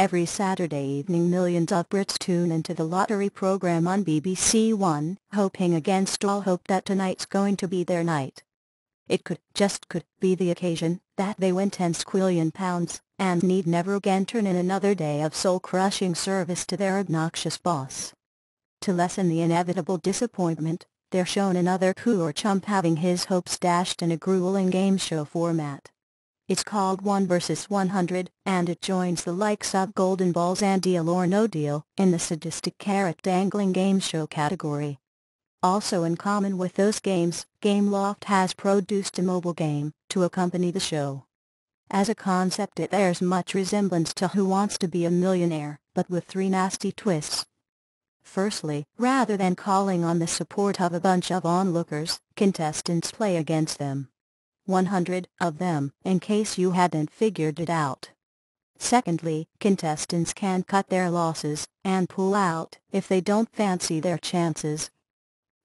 Every Saturday evening millions of Brits tune into the lottery program on BBC One, hoping against all hope that tonight's going to be their night. It just could, be the occasion that they win 10 squillion pounds, and need never again turn in another day of soul-crushing service to their obnoxious boss. To lessen the inevitable disappointment, they're shown another coup or chump having his hopes dashed in a grueling game show format. It's called 1vs100, and it joins the likes of Golden Balls and Deal or No Deal in the sadistic carrot-dangling game show category. Also in common with those games, Gameloft has produced a mobile game to accompany the show. As a concept it bears much resemblance to Who Wants to Be a Millionaire, but with 3 nasty twists. Firstly, rather than calling on the support of a bunch of onlookers, contestants play against them. 100 of them, in case you hadn't figured it out. Secondly, contestants can cut their losses and pull out if they don't fancy their chances.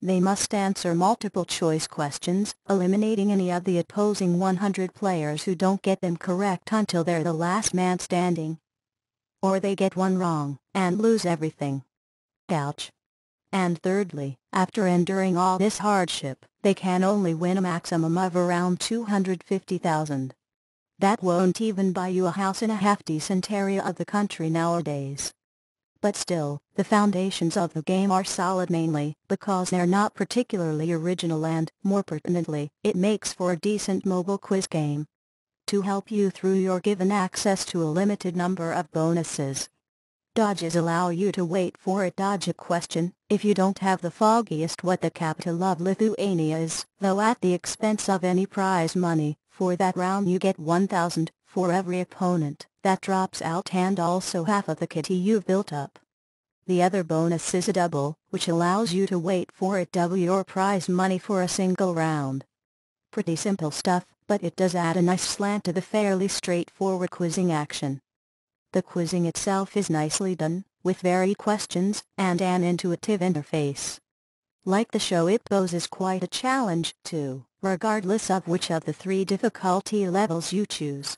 They must answer multiple-choice questions, eliminating any of the opposing 100 players who don't get them correct until they're the last man standing. Or they get one wrong and lose everything. Ouch. And thirdly, after enduring all this hardship, they can only win a maximum of around 250,000. That won't even buy you a house in a half-decent area of the country nowadays. But still, the foundations of the game are solid mainly because they're not particularly original and, more pertinently, it makes for a decent mobile quiz game. To help you through, you're given access to a limited number of bonuses. Dodges allow you to wait for a dodge a question, if you don't have the foggiest what the capital of Lithuania is, though at the expense of any prize money. For that round you get 1,000 for every opponent that drops out and also half of the kitty you've built up. The other bonus is a double, which allows you to wait for it double your prize money for a single round. Pretty simple stuff, but it does add a nice slant to the fairly straightforward quizzing action. The quizzing itself is nicely done, with varied questions and an intuitive interface. Like the show, it poses quite a challenge too, regardless of which of the 3 difficulty levels you choose.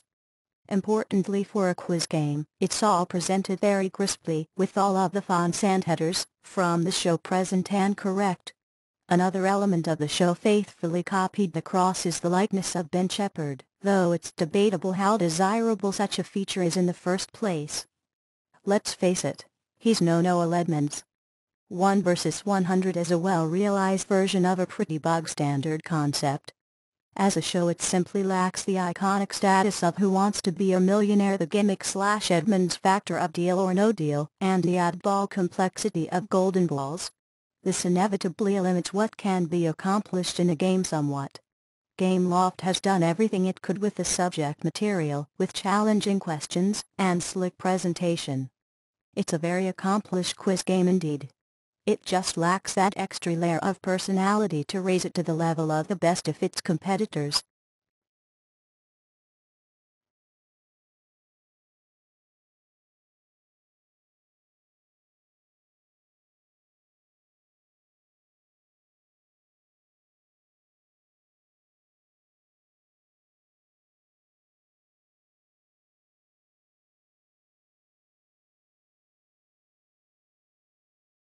Importantly for a quiz game, it's all presented very crisply, with all of the fonts and headers from the show present and correct. Another element of the show faithfully copied across is the likeness of Ben Shepherd, though it's debatable how desirable such a feature is in the first place. Let's face it, he's no Noel Edmonds. 1vs100 is a well-realized version of a pretty bog-standard concept. As a show it simply lacks the iconic status of Who Wants to Be a Millionaire, the gimmick/Edmonds factor of Deal or No Deal, and the oddball complexity of Golden Balls. This inevitably limits what can be accomplished in a game somewhat. Gameloft has done everything it could with the subject material, with challenging questions and slick presentation. It's a very accomplished quiz game indeed. It just lacks that extra layer of personality to raise it to the level of the best of its competitors.